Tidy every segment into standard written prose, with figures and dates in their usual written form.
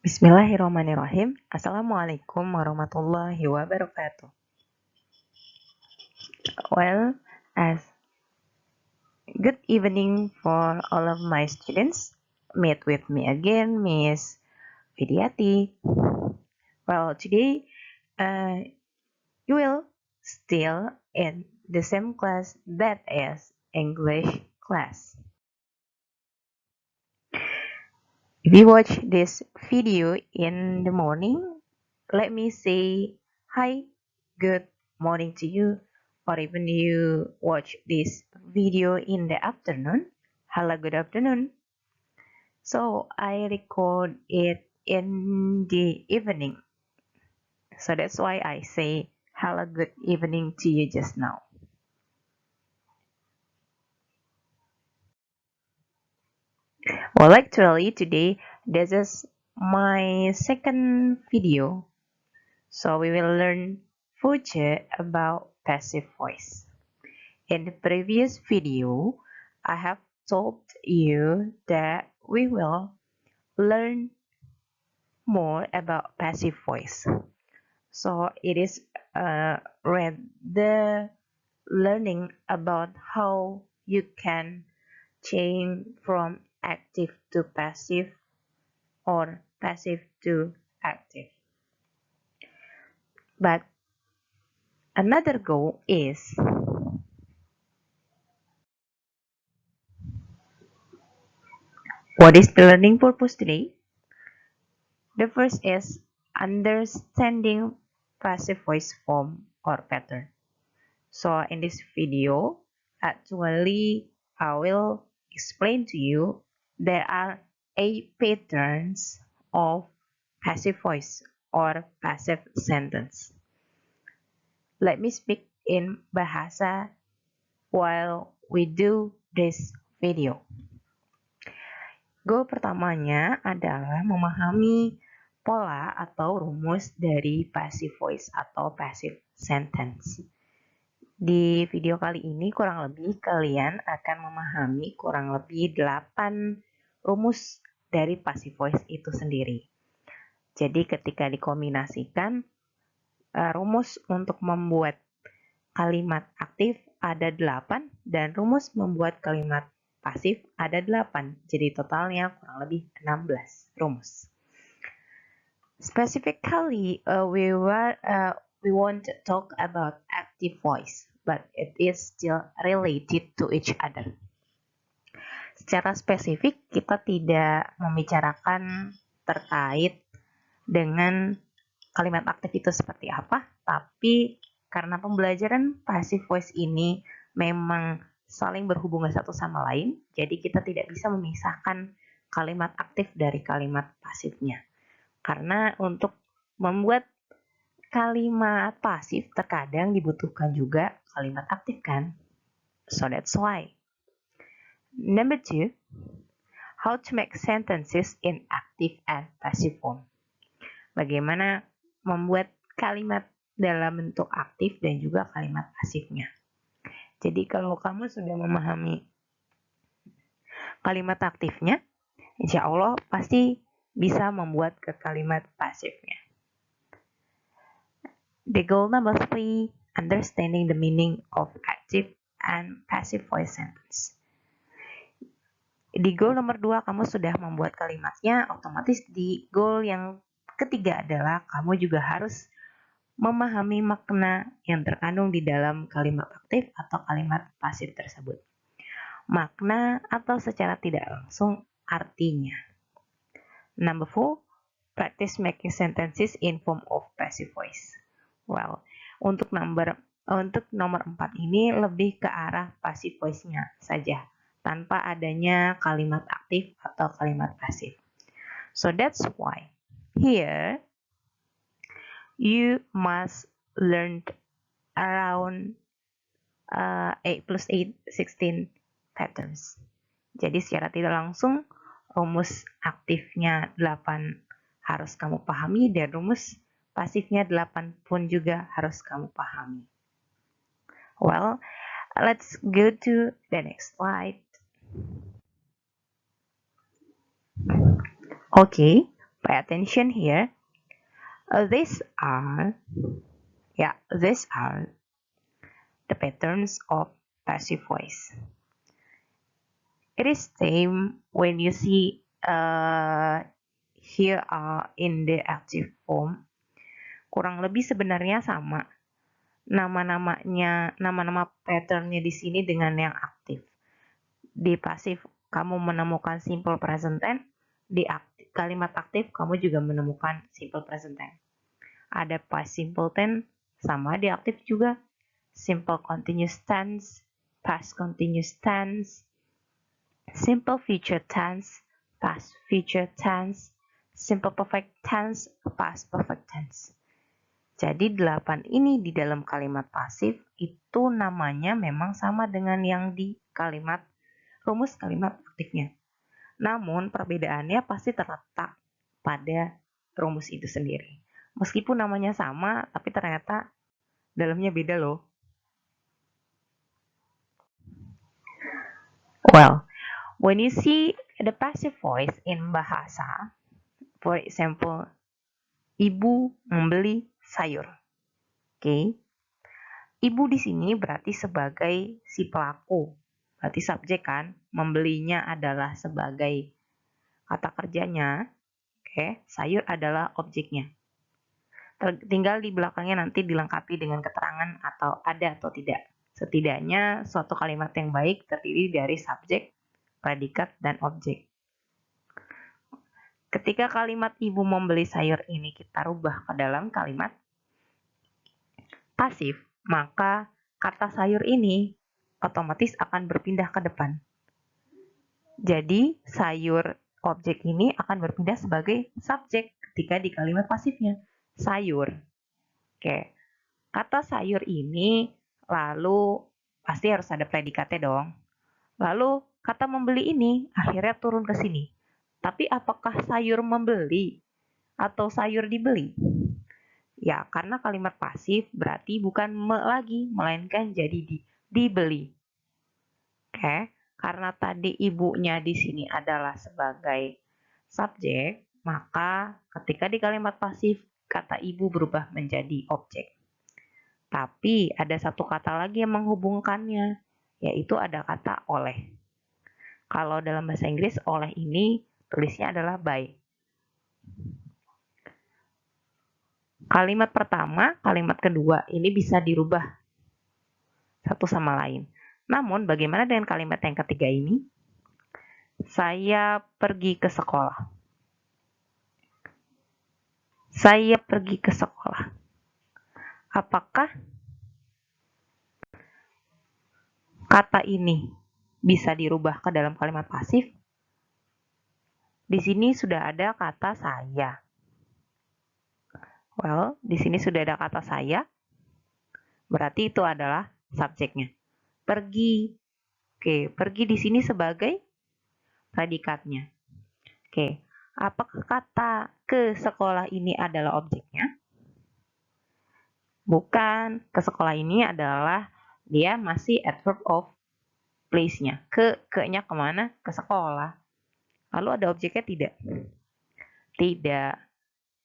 Bismillahirrahmanirrahim. Assalamualaikum warahmatullahi wabarakatuh. Well, as good evening for all of my students. Meet with me again, Miss Vidyati. Well, today you will still in the same class, that is English class. If you watch this video in the morning, let me say hi, good morning to you, or even you watch this video in the afternoon, hello, good afternoon. So I record it in the evening. So that's why I say hello, good evening to you just now. Well, actually today this is my second video. So we will learn future about passive voice. In the previous video, I have told you that we will learn more about passive voice. So it is rather learning about how you can change from active to passive or passive to active. But another goal is what is the learning purpose today? The first is understanding passive voice form or pattern. So in this video, actually I will explain to you there are 8 patterns of passive voice or passive sentence. Let me speak in bahasa while we do this video. Goal pertamanya adalah memahami pola atau rumus dari passive voice atau passive sentence. Di video kali ini kurang lebih kalian akan memahami kurang lebih 8 rumus dari passive voice itu sendiri. Jadi ketika dikombinasikan, rumus untuk membuat kalimat aktif ada 8 dan rumus membuat kalimat pasif ada 8. Jadi totalnya kurang lebih 16 rumus. Specifically, we want to talk about active voice, but it is still related to each other. Secara spesifik, kita tidak membicarakan terkait dengan kalimat aktif itu seperti apa, tapi karena pembelajaran passive voice ini memang saling berhubungan satu sama lain, jadi kita tidak bisa memisahkan kalimat aktif dari kalimat pasifnya. Karena untuk membuat kalimat pasif terkadang dibutuhkan juga kalimat aktif kan? So that's why. Number 2, how to make sentences in active and passive form. Bagaimana membuat kalimat dalam bentuk aktif dan juga kalimat pasifnya. Jadi kalau kamu sudah memahami kalimat aktifnya, insya Allah pasti bisa membuat ke kalimat pasifnya. The goal number 3, understanding the meaning of active and passive voice sentence. Di goal nomor 2, kamu sudah membuat kalimatnya, otomatis di goal yang ketiga adalah kamu juga harus memahami makna yang terkandung di dalam kalimat aktif atau kalimat pasif tersebut. Makna atau secara tidak langsung artinya. Number 4, practice making sentences in form of passive voice. Well, untuk nomor 4 ini lebih ke arah passive voice-nya saja, tanpa adanya kalimat aktif atau kalimat pasif. So that's why here you must learn around 8 plus 8, 16 patterns. Jadi secara tidak langsung rumus aktifnya 8 harus kamu pahami dan rumus pasifnya 8 pun juga harus kamu pahami. Well, let's go to the next slide. Okay, Pay attention here. These are the patterns of passive voice. It is same when you see here are in the active form. Kurang lebih sebenarnya sama. Nama-nama patternnya di sini dengan yang aktif. Di pasif kamu menemukan simple present tense, di kalimat aktif kamu juga menemukan simple present tense. Ada past simple tense, sama di aktif juga. Simple continuous tense, past continuous tense, simple future tense, past future tense, simple perfect tense, past perfect tense. Jadi 8 ini di dalam kalimat pasif itu namanya memang sama dengan yang di rumus kalimat aktifnya. Namun perbedaannya pasti terletak pada rumus itu sendiri. Meskipun namanya sama, tapi ternyata dalamnya beda loh. Well, when you see the passive voice in bahasa, for example, ibu membeli sayur. Oke. Ibu di sini berarti sebagai si pelaku. Berarti subjek kan? Membelinya adalah sebagai kata kerjanya. Oke, sayur adalah objeknya. Tinggal di belakangnya nanti dilengkapi dengan keterangan atau ada atau tidak. Setidaknya suatu kalimat yang baik terdiri dari subjek, predikat, dan objek. Ketika kalimat ibu membeli sayur ini kita rubah ke dalam kalimat pasif, maka kata sayur ini otomatis akan berpindah ke depan. Jadi sayur objek ini akan berpindah sebagai subjek ketika di kalimat pasifnya. Sayur. Oke. Kata sayur ini lalu pasti harus ada predikatnya dong. Lalu kata membeli ini akhirnya turun ke sini. Tapi apakah sayur membeli atau sayur dibeli? Ya, karena kalimat pasif berarti bukan lagi, melainkan jadi dibeli. Oke, karena tadi ibunya di sini adalah sebagai subjek, maka ketika di kalimat pasif, kata ibu berubah menjadi objek. Tapi ada satu kata lagi yang menghubungkannya, yaitu ada kata oleh. Kalau dalam bahasa Inggris, oleh ini tulisnya adalah by. Kalimat pertama, kalimat kedua ini bisa dirubah satu sama lain. Namun bagaimana dengan kalimat yang ketiga ini? Saya pergi ke sekolah. Saya pergi ke sekolah. Apakah kata ini bisa dirubah ke dalam kalimat pasif? Di sini sudah ada kata saya. Well, di sini sudah ada kata saya. Berarti itu adalah subjeknya. Pergi. Oke, pergi di sini sebagai predikatnya. Oke, apakah kata ke sekolah ini adalah objeknya? Bukan, ke sekolah ini adalah dia masih adverb of place-nya. Ke-nya kemana? Ke sekolah. Lalu ada objeknya tidak? Tidak.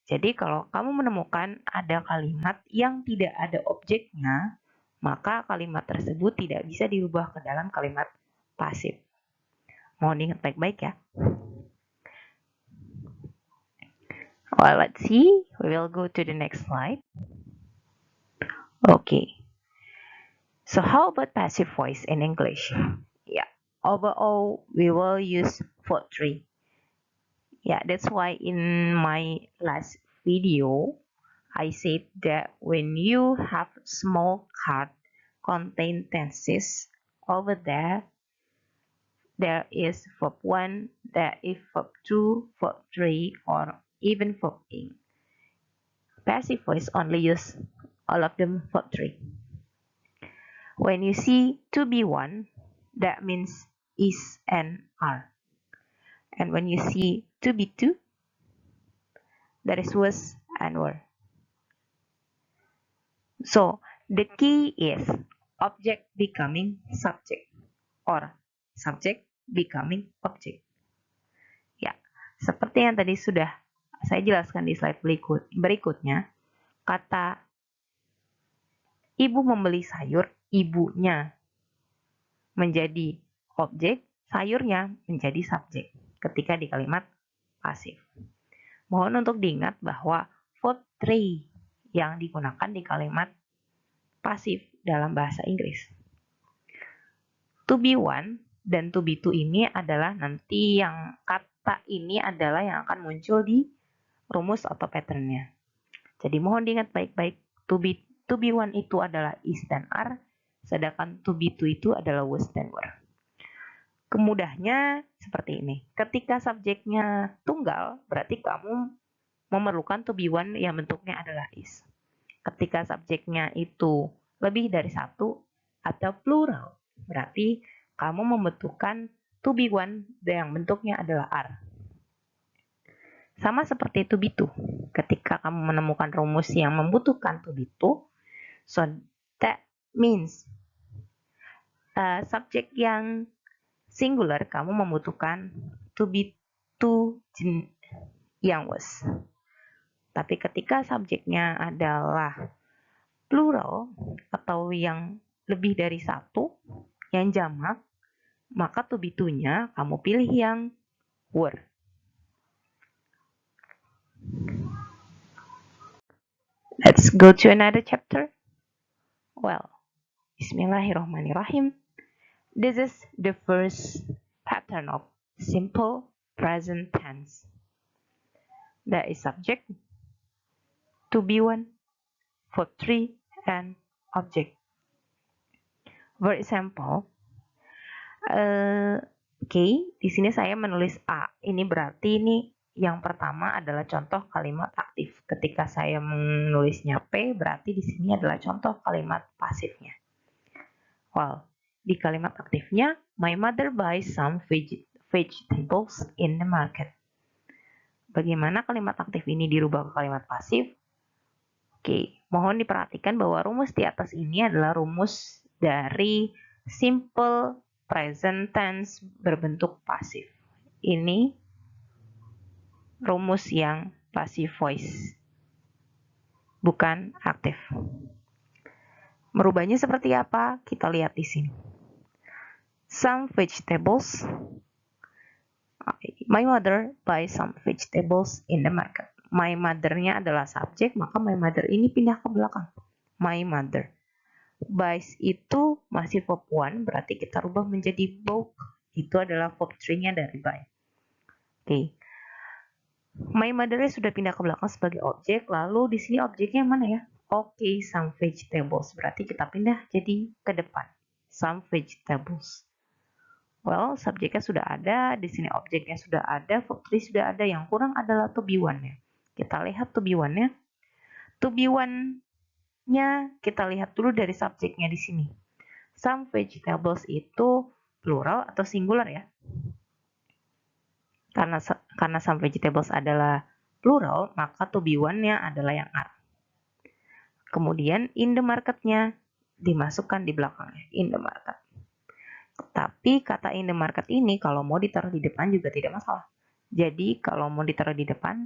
Jadi kalau kamu menemukan ada kalimat yang tidak ada objeknya, maka kalimat tersebut tidak bisa dirubah ke dalam kalimat pasif. Mohon diingat baik-baik ya. Well, let's see. We will go to the next slide. Okay. So how about passive voice in English? Yeah. Overall, we will use verb 3. Yeah, that's why in my last video, I said that when you have small card contain tenses over there is verb 1, there is verb 2, verb 3, or even verb 8. Passive voice only use all of them verb 3. When you see to be 1, that means is and are. And when you see to be 2, that is was and were. So, the key is object becoming subject or subject becoming object. Ya, seperti yang tadi sudah saya jelaskan di slide berikutnya, kata ibu membeli sayur, ibunya menjadi objek, sayurnya menjadi subjek ketika di kalimat pasif. Mohon untuk diingat bahwa verb 3 yang digunakan di kalimat pasif dalam bahasa Inggris. To be one dan to be two ini adalah nanti yang kata ini adalah yang akan muncul di rumus atau patternnya. Jadi mohon diingat baik-baik, to be one itu adalah is dan are, sedangkan to be two itu adalah was dan were. Kemudahnya seperti ini. Ketika subjeknya tunggal, berarti kamu memerlukan to be one yang bentuknya adalah is. Ketika subjeknya itu lebih dari satu atau plural, berarti kamu membutuhkan to be one yang bentuknya adalah are. Sama seperti to be two. Ketika kamu menemukan rumus yang membutuhkan to be two, so that means subjek yang singular, kamu membutuhkan to be two yang was. Tapi ketika subjeknya adalah plural atau yang lebih dari satu, yang jamak, maka to be two-nya kamu pilih yang were. Let's go to another chapter. Well, Bismillahirrahmanirrahim. This is the first pattern of simple present tense. There is subject, to be one, verb 3, and object. For example, di sini saya menulis A. Ini berarti ini yang pertama adalah contoh kalimat aktif. Ketika saya menulisnya P, berarti di sini adalah contoh kalimat pasifnya. Well, di kalimat aktifnya, my mother buys some vegetables in the market. Bagaimana kalimat aktif ini dirubah ke kalimat pasif? Oke, mohon diperhatikan bahwa rumus di atas ini adalah rumus dari simple present tense berbentuk pasif. Ini rumus yang passive voice, bukan aktif. Merubahnya seperti apa? Kita lihat di sini. Some vegetables. My mother buys some vegetables in the market. My mother-nya adalah subjek, maka my mother ini pindah ke belakang. My mother. Buys itu masih verb 1, berarti kita rubah menjadi bought. Itu adalah verb 3-nya dari buy. Oke. My mother-nya sudah pindah ke belakang sebagai objek, lalu di sini objeknya mana ya? Oke, some vegetables. Berarti kita pindah jadi ke depan. Some vegetables. Well, subjeknya sudah ada, di sini objeknya sudah ada, verb 3 sudah ada, yang kurang adalah to be one-nya. Kita lihat to be one-nya. To be one-nya kita lihat dulu dari subjeknya di sini. Some vegetables itu plural atau singular ya? Karena some vegetables adalah plural, maka to be one-nya adalah yang are. Kemudian in the market-nya dimasukkan di belakangnya, in the market. Tapi kata in the market ini kalau mau ditaruh di depan juga tidak masalah. Jadi kalau mau ditaruh di depan,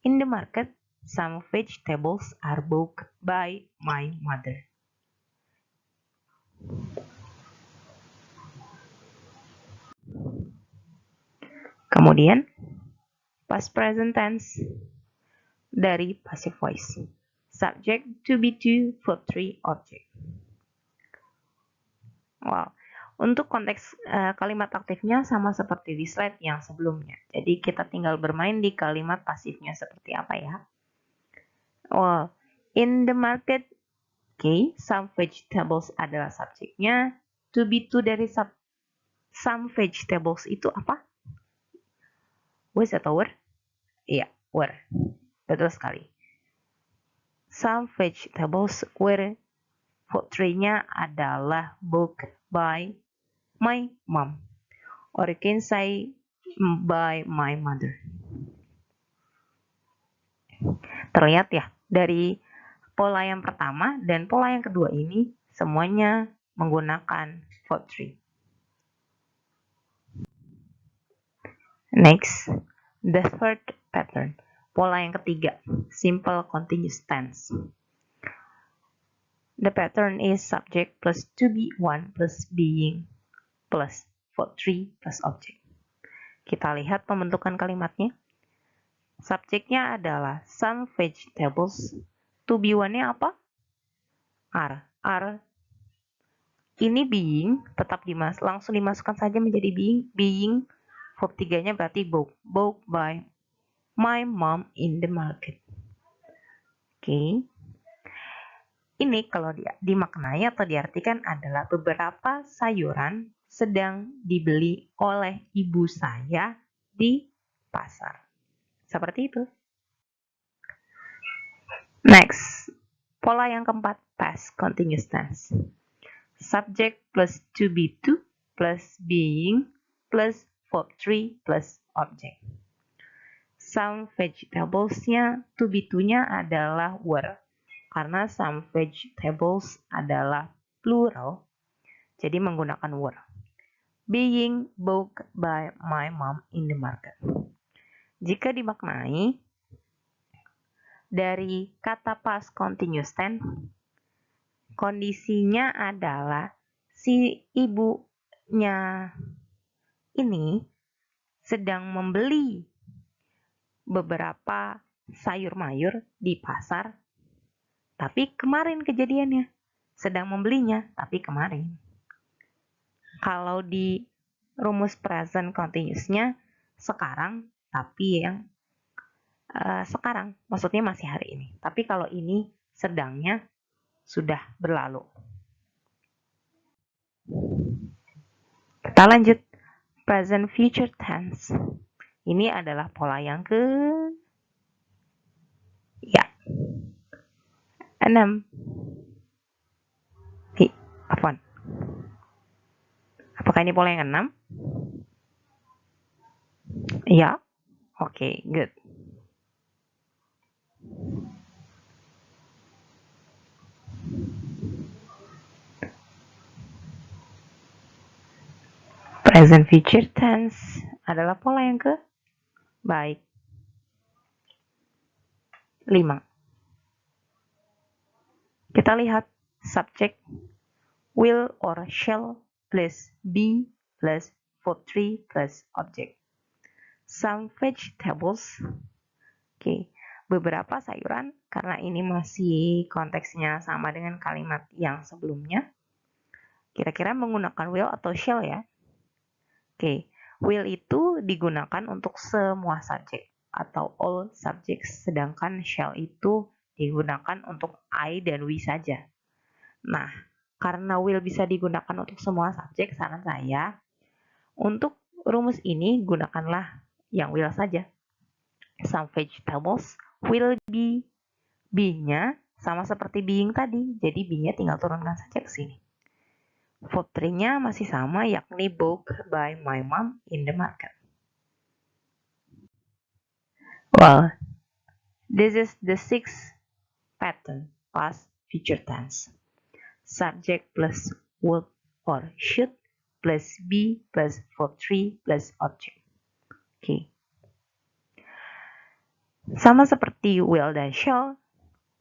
in the market, some vegetables are bought by my mother. Kemudian, past present tense dari passive voice. Subject to be two, verb 3, object. Wow. Untuk konteks kalimat aktifnya sama seperti di slide yang sebelumnya. Jadi kita tinggal bermain di kalimat pasifnya seperti apa ya. Well, in the market, some vegetables adalah subjeknya. To be two dari some vegetables itu apa? Was atau were? Iya, were. Betul sekali. Some vegetables were, verb 3-nya adalah bought by my mom. Or you can say by my mother. Terlihat ya, dari pola yang pertama dan pola yang kedua ini semuanya menggunakan verb 3. Next, the third pattern. Pola yang ketiga, simple continuous tense. The pattern is subject plus to be one plus being plus verb 3 plus object. Kita lihat pembentukan kalimatnya. Subjeknya adalah some vegetables. To be one-nya apa? Are. Are. Ini being, tetap langsung dimasukkan saja menjadi being. Being, verb 3-nya berarti bought. Bought by my mom in the market. Oke. Ini kalau dimaknai atau diartikan adalah beberapa sayuran sedang dibeli oleh ibu saya di pasar. Seperti itu. Next, pola yang keempat, past continuous tense. Subject plus to be to plus being plus verb 3 plus object. Some vegetables-nya to be to-nya adalah were. Karena some vegetables adalah plural, jadi menggunakan were. Being bought by my mom in the market. Jika dimaknai dari kata past continuous tense, kondisinya adalah si ibunya ini sedang membeli beberapa sayur mayur di pasar. Tapi kemarin kejadiannya, sedang membelinya, tapi kemarin. Kalau di rumus present continuous-nya sekarang, tapi yang sekarang, maksudnya masih hari ini. Tapi kalau ini sedangnya sudah berlalu. Kita lanjut, present future tense. Ini adalah pola yang ke 6. Apaan? Apakah ini pola yang 6? Ya. Oke, good. Present future tense adalah pola yang ke baik 5. Kita lihat subject will or shall plus be plus verb 3 plus object. Some vegetables. Oke, beberapa sayuran, karena ini masih konteksnya sama dengan kalimat yang sebelumnya. Kira-kira menggunakan will atau shall ya? Oke, will itu digunakan untuk semua subjek atau all subjects, sedangkan shall itu digunakan untuk I dan we saja. Nah, karena will bisa digunakan untuk semua subjek, saran saya untuk rumus ini gunakanlah yang will saja. Some vegetables will be. Be-nya sama seperti being tadi, jadi be-nya tinggal turunkan saja ke sini. Verb 3-nya masih sama, yakni bought by my mom in the market. Well, this is the 6th pattern, past future tense. Subject plus would or should plus be plus verb 3 plus object. Oke. Sama seperti will dan shall,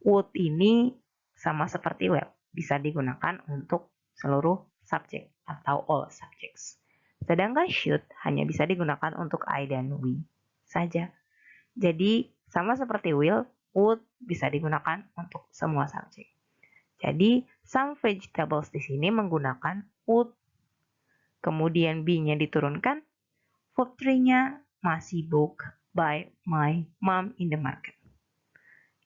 would ini sama seperti will, bisa digunakan untuk seluruh subjek atau all subjects. Sedangkan should hanya bisa digunakan untuk I dan we saja. Jadi sama seperti will, would bisa digunakan untuk semua subjek. Jadi some vegetables di sini menggunakan would. Kemudian be-nya diturunkan, verb 3-nya masih bought by my mom in the market.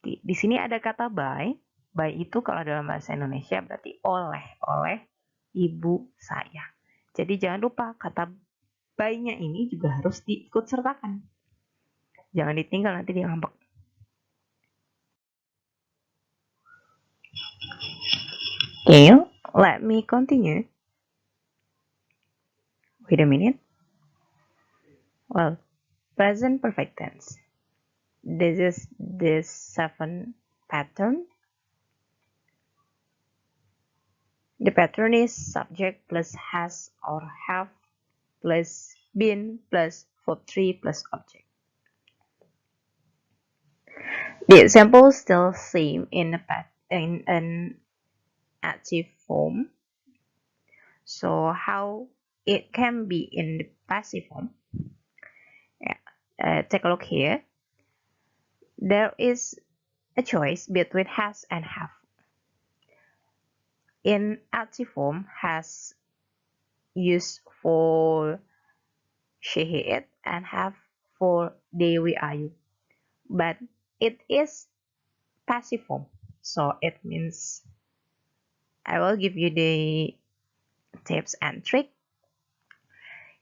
Di sini ada kata by. By itu kalau dalam bahasa Indonesia berarti oleh ibu saya. Jadi jangan lupa kata by-nya ini juga harus diikut sertakan. Jangan ditinggal, nanti dia ngambek. Okay, let me continue. Wait a minute. Well, present perfect tense. This is the 7th pattern. The pattern is subject plus has or have plus been plus verb 3 plus object. The example is still same in an active form. So how it can be in the passive form? Yeah. Take a look here. There is a choice between has and have. In active form, has used for she, he, it, and have for they, we, are, you. But it is passive form, so it means I will give you the tips and trick.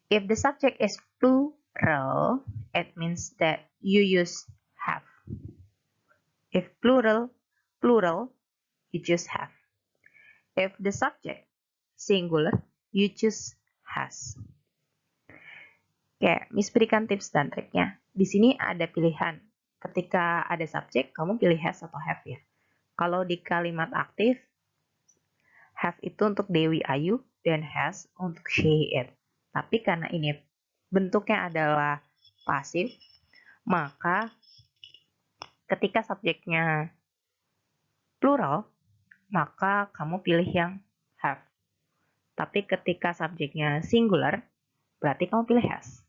If the subject is plural, it means that you use have. If plural, you choose have. If the subject singular, you choose has. Oke, Miss berikan tips dan triknya. Di sini ada pilihan. Ketika ada subjek, kamu pilih has atau have ya. Kalau di kalimat aktif, have itu untuk Dewi Ayu dan has untuk she, it. Tapi karena ini bentuknya adalah pasif, maka ketika subjeknya plural, maka kamu pilih yang have. Tapi ketika subjeknya singular, berarti kamu pilih has.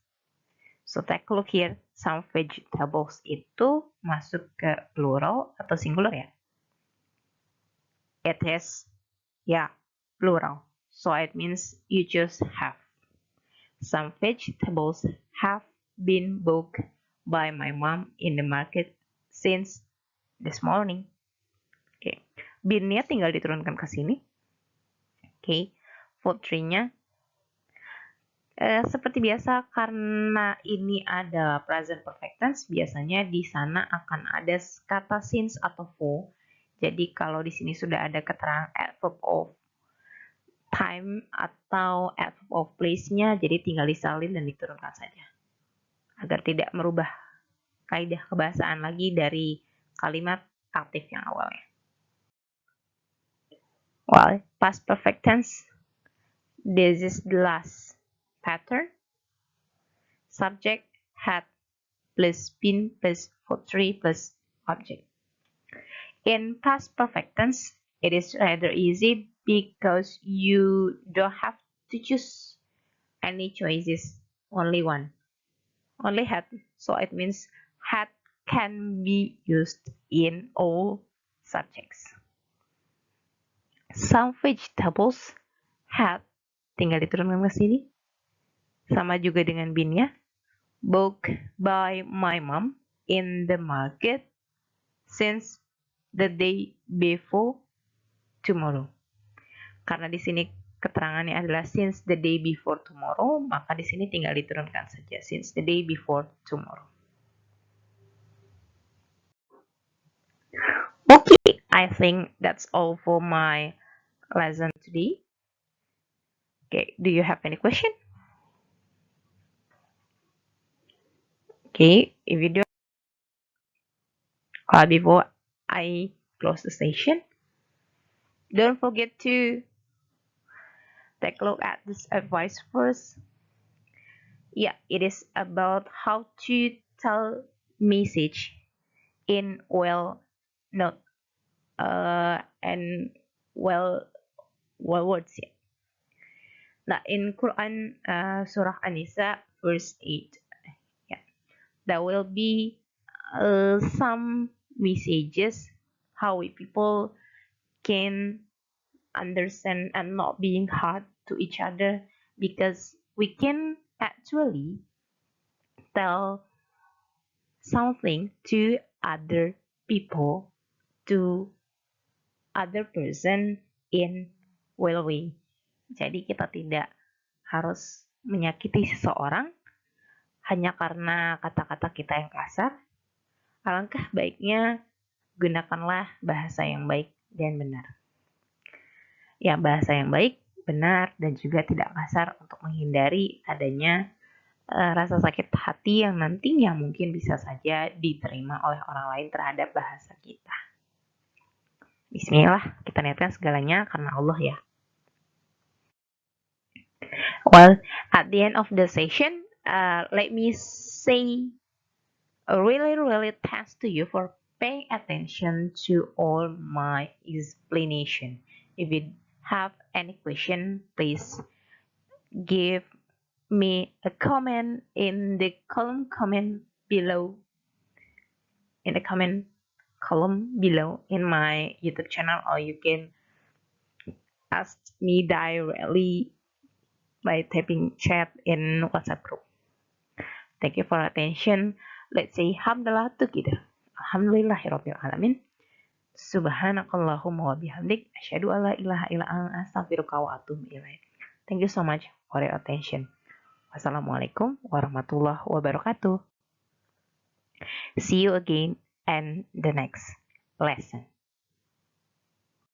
So take a look here, some vegetables itu masuk ke plural atau singular ya? It is, yeah, plural. So it means you choose have. Some vegetables have been bought by my mom in the market since this morning. Oke, binnya tinggal diturunkan ke sini. Oke, food tree-nya seperti biasa, karena ini ada present perfect tense, biasanya di sana akan ada kata since atau for. Jadi kalau di sini sudah ada keterangan adverb of time atau adverb of place-nya, jadi tinggal disalin dan diturunkan saja. Agar tidak merubah kaidah kebahasaan lagi dari kalimat aktif yang awalnya. Well, past perfect tense, this is the last pattern. Subject had plus been plus for tree plus object. In past perfect tense, it is rather easy because you don't have to choose any choices, only one. Only had, so it means had can be used in all subjects. Some vegetables had, tinggal diturunkan ke sini, sama juga dengan binnya, bought by my mom in the market since the day before tomorrow. Karena di sini keterangannya adalah since the day before tomorrow, maka di sini tinggal diturunkan saja since the day before tomorrow. Okay, I think that's all for my lesson today. Okay, do you have any question? Okay, if you do, before I close the session, don't forget to take a look at this advice first. Yeah, it is about how to tell message in well not and well words ya. Nah, in Quran surah An-Nisa verse 8, yeah, there will be some messages how people can understand and not being hard to each other, because we can actually tell something to other people, to other person in well way. Jadi kita tidak harus menyakiti seseorang hanya karena kata-kata kita yang kasar. Alangkah baiknya gunakanlah bahasa yang baik dan benar. Ya, bahasa yang baik, benar, dan juga tidak kasar untuk menghindari adanya rasa sakit hati yang nantinya mungkin bisa saja diterima oleh orang lain terhadap bahasa kita. Bismillah, kita niatkan segalanya karena Allah ya. Well, at the end of the session, let me say a really thanks to you for Pay attention to all my explanation. If you have any question, please give me a comment in the column comment below. In the comment column below in my YouTube channel, or you can ask me directly by typing chat in WhatsApp group. Thank you for attention. Let's say Alhamdulillah together. Alhamdulillahirabbil alamin. Subhanakallahumma wa bihamdik asyhadu alla ilaha illa anta astaghfiruka wa atubu ilaik. Thank you so much for your attention. Wassalamualaikum warahmatullahi wabarakatuh. See you again in the next lesson.